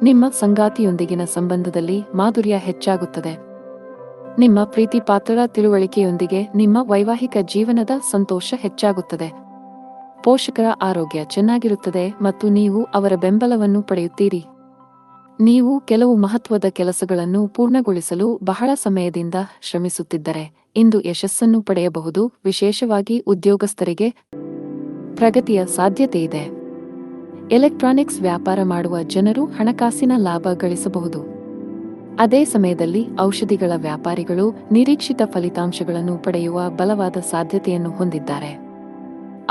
ನಿಮ್ಮ ಸಂಗಾತಿಯೊಂದಿಗಿನ ಸಂಬಂಧದಲ್ಲಿ ಮಾಧುರ್ಯ ಹೆಚ್ಚಾಗುತ್ತದೆ. ನಿಮ್ಮ ಪ್ರೀತಿ ಪಾತ್ರರ ತಿಳುವಳಿಕೆಯೊಂದಿಗೆ ನಿಮ್ಮ ವೈವಾಹಿಕ ಜೀವನದ ಸಂತೋಷ ಹೆಚ್ಚಾಗುತ್ತದೆ. ಪೋಷಕರ ಆರೋಗ್ಯ ಚೆನ್ನಾಗಿರುತ್ತದೆ ಮತ್ತು ನೀವು ಅವರ ಬೆಂಬಲವನ್ನು ಪಡೆಯುತ್ತೀರಿ. ನೀವು ಕೆಲವು ಮಹತ್ವದ ಕೆಲಸಗಳನ್ನು ಪೂರ್ಣಗೊಳಿಸಲು ಬಹಳ ಸಮಯದಿಂದ ಶ್ರಮಿಸುತ್ತಿದ್ದರೆ ಇಂದು ಯಶಸ್ಸನ್ನು ಪಡೆಯಬಹುದು, ವಿಶೇಷವಾಗಿ ಉದ್ಯೋಗಸ್ಥರಿಗೆ ಪ್ರಗತಿಯ ಸಾಧ್ಯತೆಯಿದೆ. ಎಲೆಕ್ಟ್ರಾನಿಕ್ಸ್ ವ್ಯಾಪಾರ ಮಾಡುವ ಜನರು ಹಣಕಾಸಿನ ಲಾಭ ಗಳಿಸಬಹುದು. ಅದೇ ಸಮಯದಲ್ಲಿ ಔಷಧಿಗಳ ವ್ಯಾಪಾರಿಗಳು ನಿರೀಕ್ಷಿತ ಫಲಿತಾಂಶಗಳನ್ನು ಪಡೆಯುವ ಬಲವಾದ ಸಾಧ್ಯತೆಯನ್ನು ಹೊಂದಿದ್ದಾರೆ.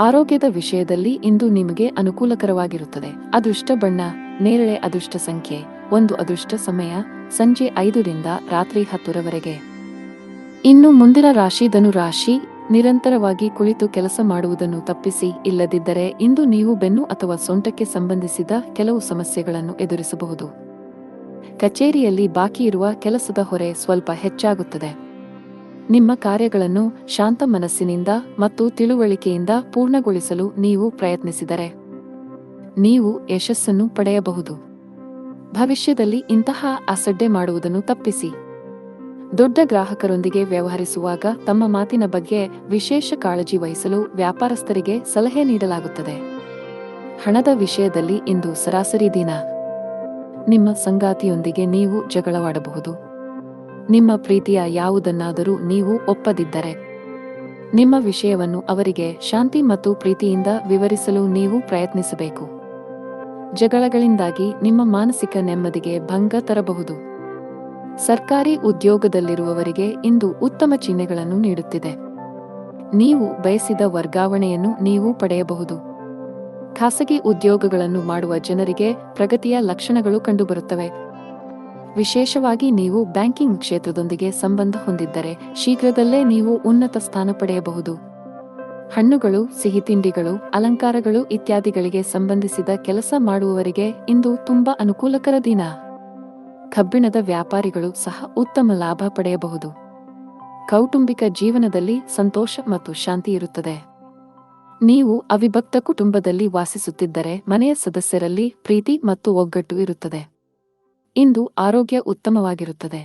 ಆರೋಗ್ಯದ ವಿಷಯದಲ್ಲಿ ಇಂದು ನಿಮಗೆ ಅನುಕೂಲಕರವಾಗಿರುತ್ತದೆ. ಅದೃಷ್ಟ ಬಣ್ಣ ನೇರಳೆ, ಅದೃಷ್ಟ ಸಂಖ್ಯೆ 1, ಅದೃಷ್ಟ ಸಮಯ ಸಂಜೆ 5 ರಿಂದ ರಾತ್ರಿ 10 ರವರೆಗೆ. ಇನ್ನು ಮುಂದಿನ ರಾಶಿ ಧನು ರಾಶಿ. ನಿರಂತರವಾಗಿ ಕುಳಿತು ಕೆಲಸ ಮಾಡುವುದನ್ನು ತಪ್ಪಿಸಿ, ಇಲ್ಲದಿದ್ದರೆ ಇಂದು ನೀವು ಬೆನ್ನು ಅಥವಾ ಸೊಂಟಕ್ಕೆ ಸಂಬಂಧಿಸಿದ ಕೆಲವು ಸಮಸ್ಯೆಗಳನ್ನು ಎದುರಿಸಬಹುದು. ಕಚೇರಿಯಲ್ಲಿ ಬಾಕಿ ಇರುವ ಕೆಲಸದ ಹೊರೆ ಸ್ವಲ್ಪ ಹೆಚ್ಚಾಗುತ್ತದೆ. ನಿಮ್ಮ ಕಾರ್ಯಗಳನ್ನು ಶಾಂತ ಮನಸ್ಸಿನಿಂದ ಮತ್ತು ತಿಳುವಳಿಕೆಯಿಂದ ಪೂರ್ಣಗೊಳಿಸಲು ನೀವು ಪ್ರಯತ್ನಿಸಿದರೆ ನೀವು ಯಶಸ್ಸನ್ನು ಪಡೆಯಬಹುದು. ಭವಿಷ್ಯದಲ್ಲಿ ಇಂತಹ ಅಸಡ್ಡೆ ಮಾಡುವುದನ್ನು ತಪ್ಪಿಸಿ. ದೊಡ್ಡ ಗ್ರಾಹಕರೊಂದಿಗೆ ವ್ಯವಹರಿಸುವಾಗ ತಮ್ಮ ಮಾತಿನ ಬಗ್ಗೆ ವಿಶೇಷ ಕಾಳಜಿ ವಹಿಸಲು ವ್ಯಾಪಾರಸ್ಥರಿಗೆ ಸಲಹೆ ನೀಡಲಾಗುತ್ತದೆ. ಹಣದ ವಿಷಯದಲ್ಲಿ ಇಂದು ಸರಾಸರಿ ದಿನ. ನಿಮ್ಮ ಸಂಗಾತಿಯೊಂದಿಗೆ ನೀವು ಜಗಳವಾಡಬಹುದು. ನಿಮ್ಮ ಪ್ರೀತಿಯ ಯಾವುದನ್ನಾದರೂ ನೀವು ಒಪ್ಪದಿದ್ದರೆ ನಿಮ್ಮ ವಿಷಯವನ್ನು ಅವರಿಗೆ ಶಾಂತಿ ಮತ್ತು ಪ್ರೀತಿಯಿಂದ ವಿವರಿಸಲು ನೀವು ಪ್ರಯತ್ನಿಸಬೇಕು. ಜಗಳಗಳಿಂದಾಗಿ ನಿಮ್ಮ ಮಾನಸಿಕ ನೆಮ್ಮದಿಗೆ ಭಂಗ ತರಬಹುದು. ಸರ್ಕಾರಿ ಉದ್ಯೋಗದಲ್ಲಿರುವವರಿಗೆ ಇಂದು ಉತ್ತಮ ಚಿಹ್ನೆಗಳನ್ನು ನೀಡುತ್ತಿದೆ. ನೀವು ಬಯಸಿದ ವರ್ಗಾವಣೆಯನ್ನು ನೀವು ಪಡೆಯಬಹುದು. ಖಾಸಗಿ ಉದ್ಯೋಗಗಳನ್ನು ಮಾಡುವ ಜನರಿಗೆ ಪ್ರಗತಿಯ ಲಕ್ಷಣಗಳು ಕಂಡುಬರುತ್ತವೆ. ವಿಶೇಷವಾಗಿ ನೀವು ಬ್ಯಾಂಕಿಂಗ್ ಕ್ಷೇತ್ರದೊಂದಿಗೆ ಸಂಬಂಧ ಹೊಂದಿದ್ದರೆ ಶೀಘ್ರದಲ್ಲೇ ನೀವು ಉನ್ನತ ಸ್ಥಾನ ಪಡೆಯಬಹುದು. ಹಣ್ಣುಗಳು, ಸಿಹಿತಿಂಡಿಗಳು, ಅಲಂಕಾರಗಳು ಇತ್ಯಾದಿಗಳಿಗೆ ಸಂಬಂಧಿಸಿದ ಕೆಲಸ ಮಾಡುವವರಿಗೆ ಇಂದು ತುಂಬಾ ಅನುಕೂಲಕರ ದಿನ. ಕಬ್ಬಿಣದ ವ್ಯಾಪಾರಿಗಳು ಸಹ ಉತ್ತಮ ಲಾಭ ಪಡೆಯಬಹುದು. ಕೌಟುಂಬಿಕ ಜೀವನದಲ್ಲಿ ಸಂತೋಷ ಮತ್ತು ಶಾಂತಿ ಇರುತ್ತದೆ. ನೀವು ಅವಿಭಕ್ತ ಕುಟುಂಬದಲ್ಲಿ ವಾಸಿಸುತ್ತಿದ್ದರೆ ಮನೆಯ ಸದಸ್ಯರಲ್ಲಿ ಪ್ರೀತಿ ಮತ್ತು ಒಗ್ಗಟ್ಟು ಇರುತ್ತದೆ. ಇಂದು ಆರೋಗ್ಯ ಉತ್ತಮವಾಗಿರುತ್ತದೆ.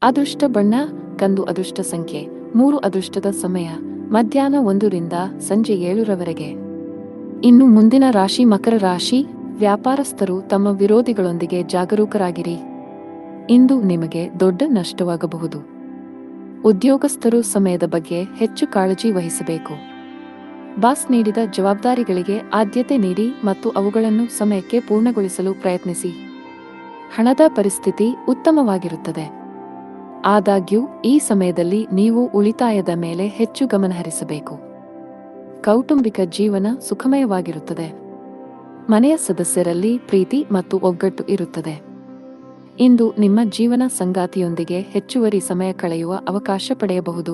ಅದೃಷ್ಟ ಬಣ್ಣ ಕಂದು, ಅದೃಷ್ಟ ಸಂಖ್ಯೆ 3, ಅದೃಷ್ಟದ ಸಮಯ ಮಧ್ಯಾಹ್ನ 1 ರಿಂದ ಸಂಜೆ 7 ರವರೆಗೆ. ಇನ್ನು ಮುಂದಿನ ರಾಶಿ ಮಕರ ರಾಶಿ. ವ್ಯಾಪಾರಸ್ಥರು ತಮ್ಮ ವಿರೋಧಿಗಳೊಂದಿಗೆ ಜಾಗರೂಕರಾಗಿರಿ. ಇಂದು ನಿಮಗೆ ದೊಡ್ಡ ನಷ್ಟವಾಗಬಹುದು. ಉದ್ಯೋಗಸ್ಥರು ಸಮಯದ ಬಗ್ಗೆ ಹೆಚ್ಚು ಕಾಳಜಿ ವಹಿಸಬೇಕು. ಬಾಸ್ ನೀಡಿದ ಜವಾಬ್ದಾರಿಗಳಿಗೆ ಆದ್ಯತೆ ನೀಡಿ ಮತ್ತು ಅವುಗಳನ್ನು ಸಮಯಕ್ಕೆ ಪೂರ್ಣಗೊಳಿಸಲು ಪ್ರಯತ್ನಿಸಿ. ಹಣದ ಪರಿಸ್ಥಿತಿ ಉತ್ತಮವಾಗಿರುತ್ತದೆ. ಆದಾಗ್ಯೂ ಈ ಸಮಯದಲ್ಲಿ ನೀವು ಉಳಿತಾಯದ ಮೇಲೆ ಹೆಚ್ಚು ಗಮನಹರಿಸಬೇಕು. ಕೌಟುಂಬಿಕ ಜೀವನ ಸುಖಮಯವಾಗಿರುತ್ತದೆ. ಮನೆಯ ಸದಸ್ಯರಲ್ಲಿ ಪ್ರೀತಿ ಮತ್ತು ಒಗ್ಗಟ್ಟು ಇರುತ್ತದೆ. ಇಂದು ನಿಮ್ಮ ಜೀವನ ಸಂಗಾತಿಯೊಂದಿಗೆ ಹೆಚ್ಚುವರಿ ಸಮಯ ಕಳೆಯುವ ಅವಕಾಶ ಪಡೆಯಬಹುದು.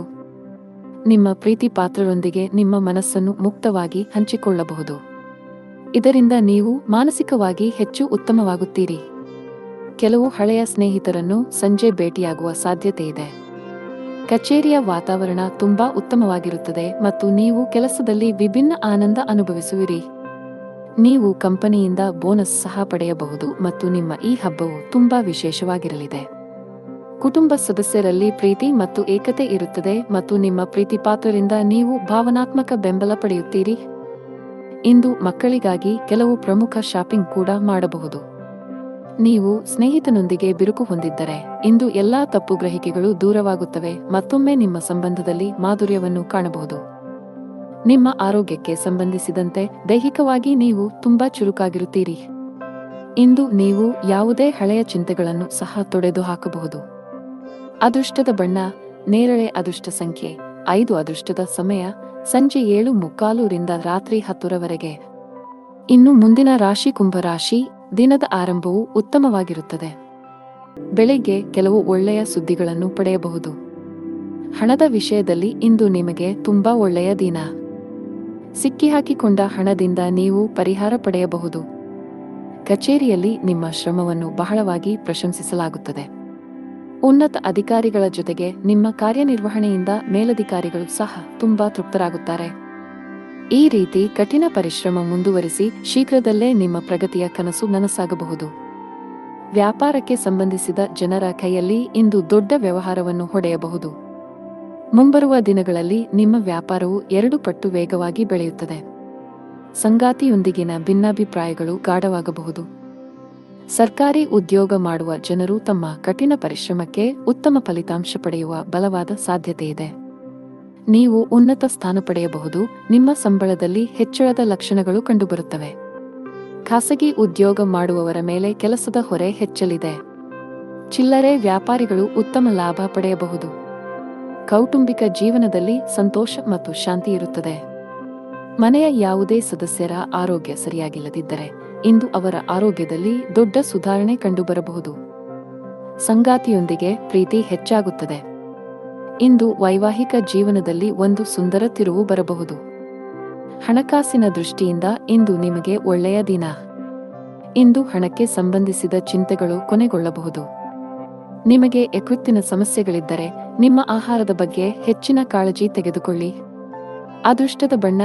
ನಿಮ್ಮ ಪ್ರೀತಿ ಪಾತ್ರರೊಂದಿಗೆ ನಿಮ್ಮ ಮನಸ್ಸನ್ನು ಮುಕ್ತವಾಗಿ ಹಂಚಿಕೊಳ್ಳಬಹುದು. ಇದರಿಂದ ನೀವು ಮಾನಸಿಕವಾಗಿ ಹೆಚ್ಚು ಉತ್ತಮವಾಗುತ್ತೀರಿ. ಕೆಲವು ಹಳೆಯ ಸ್ನೇಹಿತರನ್ನು ಸಂಜೆ ಭೇಟಿಯಾಗುವ ಸಾಧ್ಯತೆಯಿದೆ. ಕಚೇರಿಯ ವಾತಾವರಣ ತುಂಬಾ ಉತ್ತಮವಾಗಿರುತ್ತದೆ ಮತ್ತು ನೀವು ಕೆಲಸದಲ್ಲಿ ವಿಭಿನ್ನ ಆನಂದ ಅನುಭವಿಸುವಿರಿ. ನೀವು ಕಂಪನಿಯಿಂದ ಬೋನಸ್ ಸಹ ಪಡೆಯಬಹುದು ಮತ್ತು ನಿಮ್ಮ ಈ ಹಬ್ಬವು ತುಂಬಾ ವಿಶೇಷವಾಗಿರಲಿದೆ. ಕುಟುಂಬ ಸದಸ್ಯರಲ್ಲಿ ಪ್ರೀತಿ ಮತ್ತು ಏಕತೆ ಇರುತ್ತದೆ ಮತ್ತು ನಿಮ್ಮ ಪ್ರೀತಿಪಾತ್ರರಿಂದ ನೀವು ಭಾವನಾತ್ಮಕ ಬೆಂಬಲ ಪಡೆಯುತ್ತೀರಿ. ಇಂದು ಮಕ್ಕಳಿಗಾಗಿ ಕೆಲವು ಪ್ರಮುಖ ಶಾಪಿಂಗ್ ಕೂಡ ಮಾಡಬಹುದು. ನೀವು ಸ್ನೇಹಿತನೊಂದಿಗೆ ಬಿರುಕು ಹೊಂದಿದ್ದರೆ ಇಂದು ಎಲ್ಲಾ ತಪ್ಪು ಗ್ರಹಿಕೆಗಳು ದೂರವಾಗುತ್ತವೆ. ಮತ್ತೊಮ್ಮೆ ನಿಮ್ಮ ಸಂಬಂಧದಲ್ಲಿ ಮಾಧುರ್ಯವನ್ನು ಕಾಣಬಹುದು. ನಿಮ್ಮ ಆರೋಗ್ಯಕ್ಕೆ ಸಂಬಂಧಿಸಿದಂತೆ ದೈಹಿಕವಾಗಿ ನೀವು ತುಂಬಾ ಚುರುಕಾಗಿರುತ್ತೀರಿ. ಇಂದು ನೀವು ಯಾವುದೇ ಹಳೆಯ ಚಿಂತೆಗಳನ್ನು ಸಹ ತೊಡೆದು ಹಾಕಬಹುದು. ಅದೃಷ್ಟದ ಬಣ್ಣ ನೇರಳೆ, ಅದೃಷ್ಟ ಸಂಖ್ಯೆ 5, ಅದೃಷ್ಟದ ಸಮಯ ಸಂಜೆ 7:45 ರಿಂದ ರಾತ್ರಿ 10 ರವರೆಗೆ. ಇನ್ನು ಮುಂದಿನ ರಾಶಿ ಕುಂಭರಾಶಿ. ದಿನದ ಆರಂಭವು ಉತ್ತಮವಾಗಿರುತ್ತದೆ. ಬೆಳಿಗ್ಗೆ ಕೆಲವು ಒಳ್ಳೆಯ ಸುದ್ದಿಗಳನ್ನು ಪಡೆಯಬಹುದು. ಹಣದ ವಿಷಯದಲ್ಲಿ ಇಂದು ನಿಮಗೆ ತುಂಬಾ ಒಳ್ಳೆಯ ದಿನ. ಸಿಕ್ಕಿಹಾಕಿಕೊಂಡ ಹಣದಿಂದ ನೀವು ಪರಿಹಾರ ಪಡೆಯಬಹುದು. ಕಚೇರಿಯಲ್ಲಿ ನಿಮ್ಮ ಶ್ರಮವನ್ನು ಬಹಳವಾಗಿ ಪ್ರಶಂಸಿಸಲಾಗುತ್ತದೆ. ಉನ್ನತ ಅಧಿಕಾರಿಗಳ ಜೊತೆಗೆ ನಿಮ್ಮ ಕಾರ್ಯನಿರ್ವಹಣೆಯಿಂದ ಮೇಲಧಿಕಾರಿಗಳು ಸಹ ತುಂಬಾ ತೃಪ್ತರಾಗುತ್ತಾರೆ. ಈ ರೀತಿ ಕಠಿಣ ಪರಿಶ್ರಮ ಮುಂದುವರಿಸಿ ಶೀಘ್ರದಲ್ಲೇ ನಿಮ್ಮ ಪ್ರಗತಿಯ ಕನಸು ನನಸಾಗಬಹುದು. ವ್ಯಾಪಾರಕ್ಕೆ ಸಂಬಂಧಿಸಿದ ಜನರ ಕೈಯಲ್ಲಿ ಇಂದು ದೊಡ್ಡ ವ್ಯವಹಾರವನ್ನು ಹೊಡೆಯಬಹುದು. ಮುಂಬರುವ ದಿನಗಳಲ್ಲಿ ನಿಮ್ಮ ವ್ಯಾಪಾರವು 2 ಪಟ್ಟು ವೇಗವಾಗಿ ಬೆಳೆಯುತ್ತದೆ. ಸಂಗಾತಿಯೊಂದಿಗಿನ ಭಿನ್ನಾಭಿಪ್ರಾಯಗಳು ಗಾಢವಾಗಬಹುದು. ಸರ್ಕಾರಿ ಉದ್ಯೋಗ ಮಾಡುವ ಜನರು ತಮ್ಮ ಕಠಿಣ ಪರಿಶ್ರಮಕ್ಕೆ ಉತ್ತಮ ಫಲಿತಾಂಶ ಪಡೆಯುವ ಬಲವಾದ ಸಾಧ್ಯತೆಯಿದೆ. ನೀವು ಉನ್ನತ ಸ್ಥಾನ ಪಡೆಯಬಹುದು. ನಿಮ್ಮ ಸಂಬಳದಲ್ಲಿ ಹೆಚ್ಚಳದ ಲಕ್ಷಣಗಳು ಕಂಡುಬರುತ್ತವೆ. ಖಾಸಗಿ ಉದ್ಯೋಗ ಮಾಡುವವರ ಮೇಲೆ ಕೆಲಸದ ಹೊರೆ ಹೆಚ್ಚಲಿದೆ. ಚಿಲ್ಲರೆ ವ್ಯಾಪಾರಿಗಳು ಉತ್ತಮ ಲಾಭ ಪಡೆಯಬಹುದು. ಕೌಟುಂಬಿಕ ಜೀವನದಲ್ಲಿ ಸಂತೋಷ ಮತ್ತು ಶಾಂತಿ ಇರುತ್ತದೆ. ಮನೆಯ ಯಾವುದೇ ಸದಸ್ಯರ ಆರೋಗ್ಯ ಸರಿಯಾಗಿಲ್ಲದಿದ್ದರೆ ಇಂದು ಅವರ ಆರೋಗ್ಯದಲ್ಲಿ ದೊಡ್ಡ ಸುಧಾರಣೆ ಕಂಡುಬರಬಹುದು. ಸಂಗಾತಿಯೊಂದಿಗೆ ಪ್ರೀತಿ ಹೆಚ್ಚಾಗುತ್ತದೆ. ಇಂದು ವೈವಾಹಿಕ ಜೀವನದಲ್ಲಿ ಒಂದು ಸುಂದರ ತಿರುವು ಬರಬಹುದು. ಹಣಕಾಸಿನ ದೃಷ್ಟಿಯಿಂದ ಇಂದು ನಿಮಗೆ ಒಳ್ಳೆಯ ದಿನ. ಇಂದು ಹಣಕ್ಕೆ ಸಂಬಂಧಿಸಿದ ಚಿಂತೆಗಳು ಕೊನೆಗೊಳ್ಳಬಹುದು. ನಿಮಗೆ ಯಕೃತ್ತಿನ ಸಮಸ್ಯೆಗಳಿದ್ದರೆ ನಿಮ್ಮ ಆಹಾರದ ಬಗ್ಗೆ ಹೆಚ್ಚಿನ ಕಾಳಜಿ ತೆಗೆದುಕೊಳ್ಳಿ. ಅದೃಷ್ಟದ ಬಣ್ಣ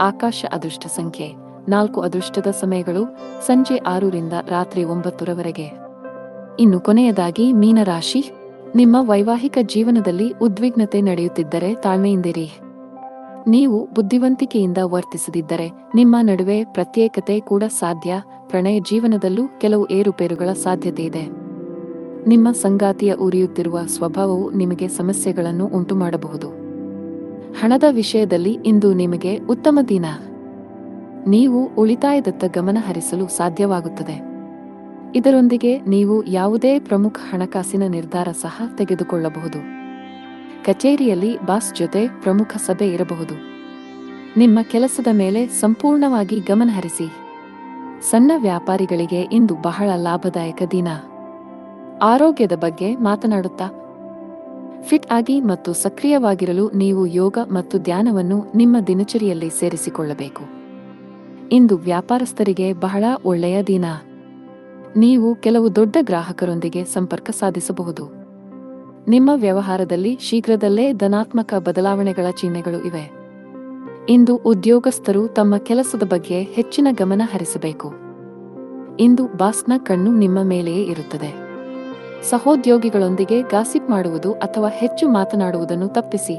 ಆಕಾಶ. ಅದೃಷ್ಟ ಸಂಖ್ಯೆ 4. ಅದೃಷ್ಟದ ಸಮಯಗಳು ಸಂಜೆ 6 ರಿಂದ ರಾತ್ರಿ 9 ಇನ್ನು ಕೊನೆಯದಾಗಿ ಮೀನರಾಶಿ. ನಿಮ್ಮ ವೈವಾಹಿಕ ಜೀವನದಲ್ಲಿ ಉದ್ವಿಗ್ನತೆ ನಡೆಯುತ್ತಿದ್ದರೆ ತಾಳ್ಮೆಯಿಂದಿರಿ. ನೀವು ಬುದ್ಧಿವಂತಿಕೆಯಿಂದ ವರ್ತಿಸದಿದ್ದರೆ ನಿಮ್ಮ ನಡುವೆ ಪ್ರತ್ಯೇಕತೆ ಕೂಡ ಸಾಧ್ಯ. ಪ್ರಣಯ ಜೀವನದಲ್ಲೂ ಕೆಲವು ಏರುಪೇರುಗಳ ಸಾಧ್ಯತೆಯಿದೆ. ನಿಮ್ಮ ಸಂಗಾತಿಯ ಉರಿಯುತ್ತಿರುವ ಸ್ವಭಾವವು ನಿಮಗೆ ಸಮಸ್ಯೆಗಳನ್ನು ಉಂಟುಮಾಡಬಹುದು. ಹಣದ ವಿಷಯದಲ್ಲಿ ಇಂದು ನಿಮಗೆ ಉತ್ತಮ ದಿನ. ನೀವು ಉಳಿತಾಯದತ್ತ ಗಮನ ಹರಿಸಲು ಸಾಧ್ಯವಾಗುತ್ತದೆ. ಇದರೊಂದಿಗೆ ನೀವು ಯಾವುದೇ ಪ್ರಮುಖ ಹಣಕಾಸಿನ ನಿರ್ಧಾರ ಸಹ ತೆಗೆದುಕೊಳ್ಳಬಹುದು. ಕಚೇರಿಯಲ್ಲಿ ಬಾಸ್ ಜೊತೆ ಪ್ರಮುಖ ಸಭೆ ಇರಬಹುದು. ನಿಮ್ಮ ಕೆಲಸದ ಮೇಲೆ ಸಂಪೂರ್ಣವಾಗಿ ಗಮನಹರಿಸಿ. ಸಣ್ಣ ವ್ಯಾಪಾರಿಗಳಿಗೆ ಇಂದು ಬಹಳ ಲಾಭದಾಯಕ ದಿನ. ಆರೋಗ್ಯದ ಬಗ್ಗೆ ಮಾತನಾಡುತ್ತಾ ಫಿಟ್ ಆಗಿ ಮತ್ತು ಸಕ್ರಿಯವಾಗಿರಲು ನೀವು ಯೋಗ ಮತ್ತು ಧ್ಯಾನವನ್ನು ನಿಮ್ಮ ದಿನಚರಿಯಲ್ಲಿ ಸೇರಿಸಿಕೊಳ್ಳಬೇಕು. ಇಂದು ವ್ಯಾಪಾರಸ್ಥರಿಗೆ ಬಹಳ ಒಳ್ಳೆಯ ದಿನ. ನೀವು ಕೆಲವು ದೊಡ್ಡ ಗ್ರಾಹಕರೊಂದಿಗೆ ಸಂಪರ್ಕ ಸಾಧಿಸಬಹುದು. ನಿಮ್ಮ ವ್ಯವಹಾರದಲ್ಲಿ ಶೀಘ್ರದಲ್ಲೇ ಧನಾತ್ಮಕ ಬದಲಾವಣೆಗಳ ಚಿಹ್ನೆಗಳು ಇವೆ. ಇಂದು ಉದ್ಯೋಗಸ್ಥರು ತಮ್ಮ ಕೆಲಸದ ಬಗ್ಗೆ ಹೆಚ್ಚಿನ ಗಮನ ಹರಿಸಬೇಕು. ಇಂದು ಬಾಸ್ನ ಕಣ್ಣು ನಿಮ್ಮ ಮೇಲೆಯೇ ಇರುತ್ತದೆ. ಸಹೋದ್ಯೋಗಿಗಳೊಂದಿಗೆ ಗಾಸಿಪ್ ಮಾಡುವುದು ಅಥವಾ ಹೆಚ್ಚು ಮಾತನಾಡುವುದನ್ನು ತಪ್ಪಿಸಿ.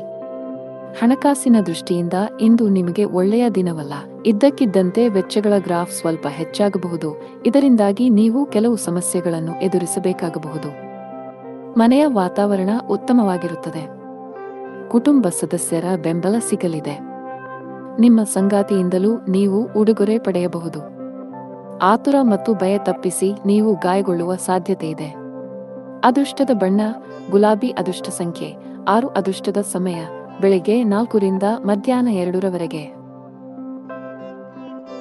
ಹಣಕಾಸಿನ ದೃಷ್ಟಿಯಿಂದ ಇಂದು ನಿಮಗೆ ಒಳ್ಳೆಯ ದಿನವಲ್ಲ. ಇದ್ದಕ್ಕಿದ್ದಂತೆ ವೆಚ್ಚಗಳ ಗ್ರಾಫ್ ಸ್ವಲ್ಪ ಹೆಚ್ಚಾಗಬಹುದು. ಇದರಿಂದಾಗಿ ನೀವು ಕೆಲವು ಸಮಸ್ಯೆಗಳನ್ನು ಎದುರಿಸಬೇಕಾಗಬಹುದು. ಮನೆಯ ವಾತಾವರಣ ಉತ್ತಮವಾಗಿರುತ್ತದೆ. ಕುಟುಂಬ ಸದಸ್ಯರ ಬೆಂಬಲ ಸಿಗಲಿದೆ. ನಿಮ್ಮ ಸಂಗಾತಿಯಿಂದಲೂ ನೀವು ಉಡುಗೊರೆ ಪಡೆಯಬಹುದು. ಆತುರ ಮತ್ತು ಭಯ ತಪ್ಪಿಸಿ, ನೀವು ಗಾಯಗೊಳ್ಳುವ ಸಾಧ್ಯತೆಯಿದೆ. ಅದೃಷ್ಟದ ಬಣ್ಣ ಗುಲಾಬಿ. ಅದೃಷ್ಟ ಸಂಖ್ಯೆ 6. ಅದೃಷ್ಟದ ಸಮಯ ಬೆಳಿಗ್ಗೆ 4 ರಿಂದ ಮಧ್ಯಾಹ್ನ 2